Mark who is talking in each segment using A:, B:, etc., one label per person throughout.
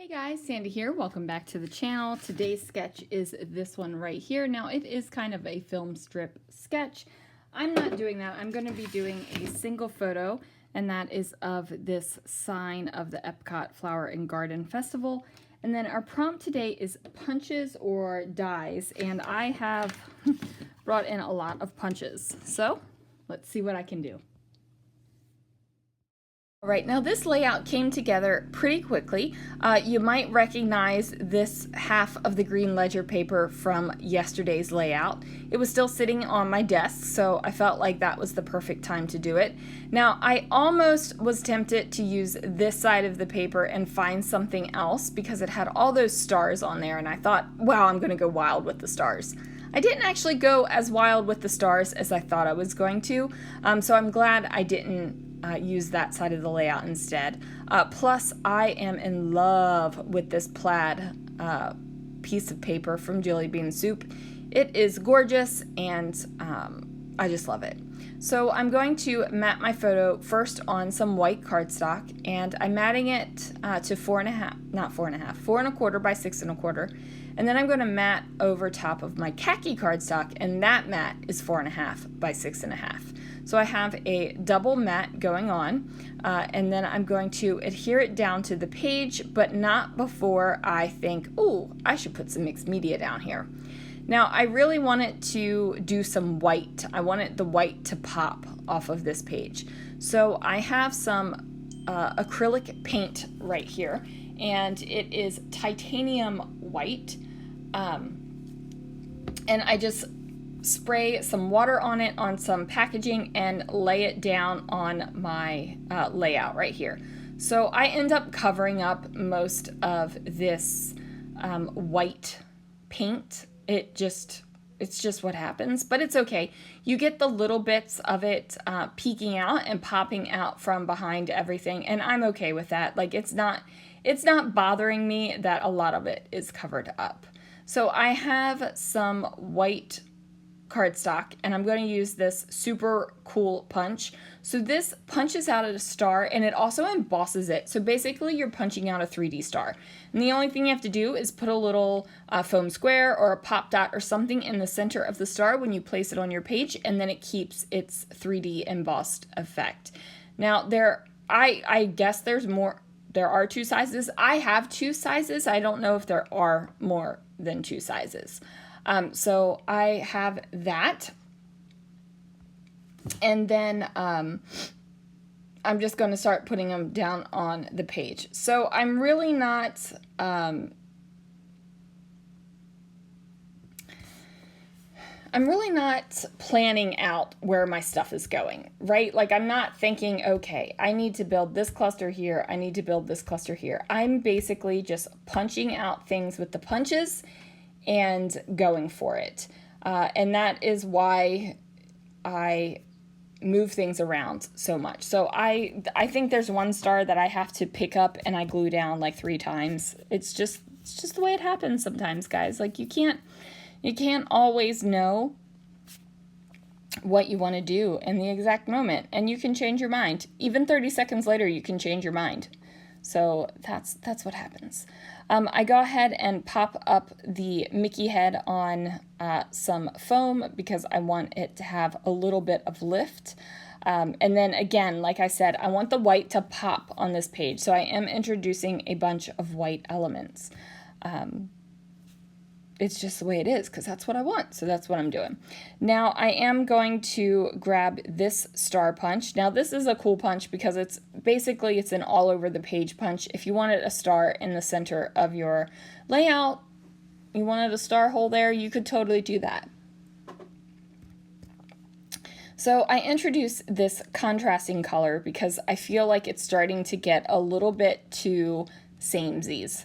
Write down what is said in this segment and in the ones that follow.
A: Hey guys, Sandy here. Welcome back to the channel. Today's sketch is this one right here. Now it is kind of a film strip sketch. I'm not doing that. I'm going to be doing a single photo, and that is of this sign of the EPCOT Flower and Garden Festival. And then our prompt today is punches or dies, and I have brought in a lot of punches. So let's see what I can do. All right, now this layout came together pretty quickly. You might recognize this half of the green ledger paper from yesterday's layout. It was still sitting on my desk, so I felt like that was the perfect time to do it. Now, I almost was tempted to use this side of the paper and find something else because it had all those stars on there, and I thought, wow, I'm gonna go wild with the stars. I didn't actually go as wild with the stars as I thought I was going to, so I'm glad I didn't use that side of the layout instead. Plus, I am in love with this plaid piece of paper from Jelly Bean Soup. It is gorgeous, and I just love it. So I'm going to mat my photo first on some white cardstock, and I'm matting it to 4.25 by 6.25. And then I'm going to mat over top of my khaki cardstock, and that mat is 4.5 by 6.5. So I have a double mat going on, and then I'm going to adhere it down to the page, but not before I think, oh, I should put some mixed media down here. Now, I really want it to do some white. I want the white to pop off of this page. So I have some acrylic paint right here, and it is titanium white. And I just spray some water on it on some packaging and lay it down on my layout right here. So I end up covering up most of this white paint. It's just what happens, but it's okay. You get the little bits of it peeking out and popping out from behind everything, and I'm okay with that. Like, it's not bothering me that a lot of it is covered up. So I have some white cardstock, and I'm going to use this super cool punch. So this punches out at a star, and it also embosses it. So basically you're punching out a 3D star. And the only thing you have to do is put a little foam square or a pop dot or something in the center of the star when you place it on your page, and then it keeps its 3D embossed effect. Now I guess there's more. There are two sizes. I have two sizes. I don't know if there are more than two sizes. So I have that, and then I'm just going to start putting them down on the page. So I'm really not planning out where my stuff is going, right? Like, I'm not thinking, okay, I need to build this cluster here, I need to build this cluster here. I'm basically just punching out things with the punches and going for it. And that is why I move things around so much. So I think there's one star that I have to pick up and I glue down like 3 times. It's just the way it happens sometimes, guys. Like, you can't always know what you want to do in the exact moment, and you can change your mind. Even 30 seconds later, you can change your mind. So that's what happens. I go ahead and pop up the Mickey head on some foam because I want it to have a little bit of lift. And then again, like I said, I want the white to pop on this page. So I am introducing a bunch of white elements. It's just the way it is because that's what I want. So that's what I'm doing. Now I am going to grab this star punch. Now this is a cool punch because it's an all over the page punch. If you wanted a star in the center of your layout, you wanted a star hole there, you could totally do that. So I introduce this contrasting color because I feel like it's starting to get a little bit too samesies.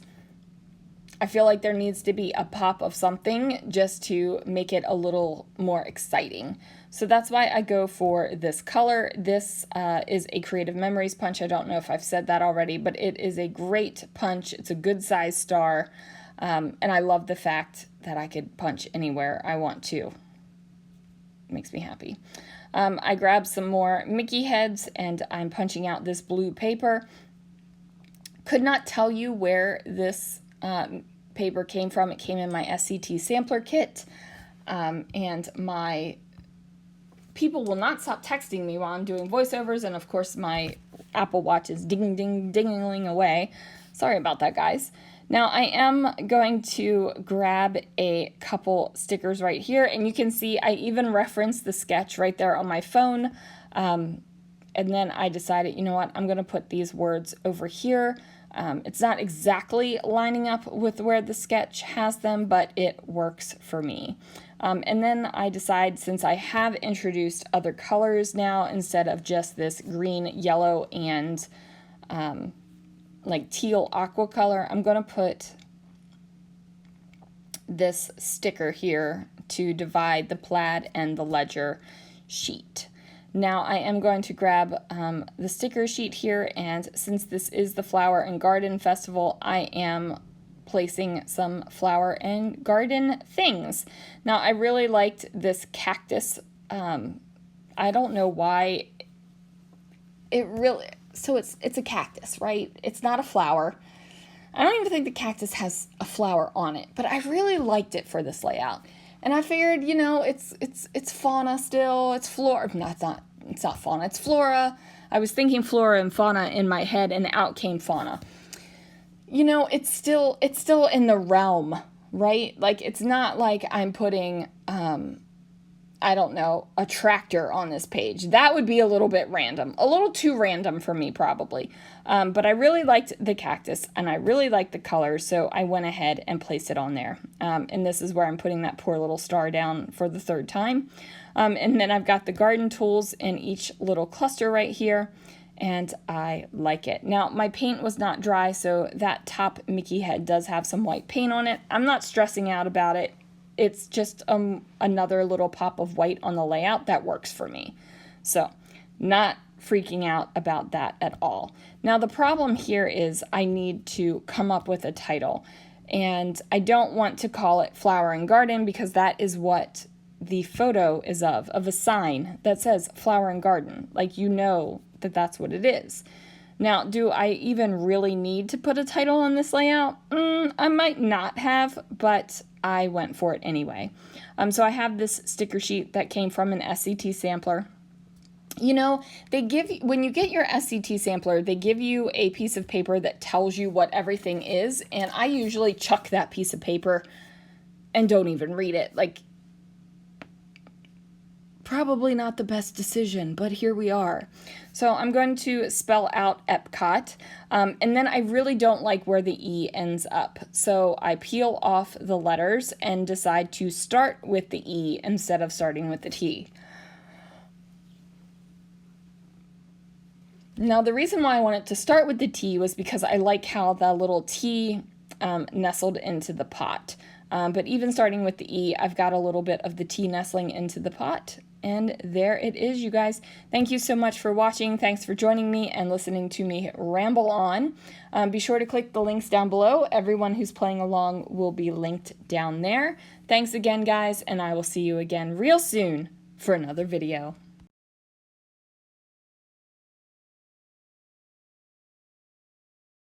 A: I feel like there needs to be a pop of something just to make it a little more exciting. So that's why I go for this color. This is a Creative Memories punch. I don't know if I've said that already, but it is a great punch. It's a good size star. And I love the fact that I could punch anywhere I want to. It makes me happy. I grab some more Mickey heads, and I'm punching out this blue paper. Could not tell you where this paper came from. It came in my SCT sampler kit, and my people will not stop texting me while I'm doing voiceovers, and of course my Apple Watch is dingling away. Sorry about that, guys. Now I am going to grab a couple stickers right here, and you can see I even referenced the sketch right there on my phone, and then I decided, you know what, I'm going to put these words over here. It's not exactly lining up with where the sketch has them, but it works for me. And then I decide, since I have introduced other colors now instead of just this green, yellow, and like teal aqua color, I'm going to put this sticker here to divide the plaid and the ledger sheet. Now I am going to grab the sticker sheet here, and since this is the Flower and Garden Festival, I am placing some flower and garden things. Now I really liked this cactus. I don't know why it really, so it's a cactus, right? It's not a flower. I don't even think the cactus has a flower on it, but I really liked it for this layout. And I figured, you know, it's fauna still, it's flora. No, it's not fauna, it's flora. I was thinking flora and fauna in my head, and out came fauna. You know, it's still in the realm, right? Like, it's not like I'm putting, I don't know, a tractor on this page. That would be a little bit random, a little too random for me probably. But I really liked the cactus, and I really liked the colors, so I went ahead and placed it on there. And this is where I'm putting that poor little star down for the third time. And then I've got the garden tools in each little cluster right here, and I like it. Now, my paint was not dry, so that top Mickey head does have some white paint on it. I'm not stressing out about it. It's just another little pop of white on the layout that works for me. So, not freaking out about that at all. Now, the problem here is I need to come up with a title. And I don't want to call it Flower and Garden, because that is what the photo is of a sign that says Flower and Garden. Like, you know that that's what it is. Now, do I even really need to put a title on this layout? I might not have, but I went for it anyway. So I have this sticker sheet that came from an SCT sampler. You know, they give you, when you get your SCT sampler, they give you a piece of paper that tells you what everything is, and I usually chuck that piece of paper and don't even read it. Like, probably not the best decision, but here we are. So I'm going to spell out EPCOT, and then I really don't like where the E ends up. So I peel off the letters and decide to start with the E instead of starting with the T. Now, the reason why I wanted to start with the T was because I like how the little T nestled into the pot. But even starting with the E, I've got a little bit of the T nestling into the pot. And there it is, you guys. Thank you so much for watching. Thanks for joining me and listening to me ramble on. Be sure to click the links down below. Everyone who's playing along will be linked down there. Thanks again, guys, and I will see you again real soon for another video.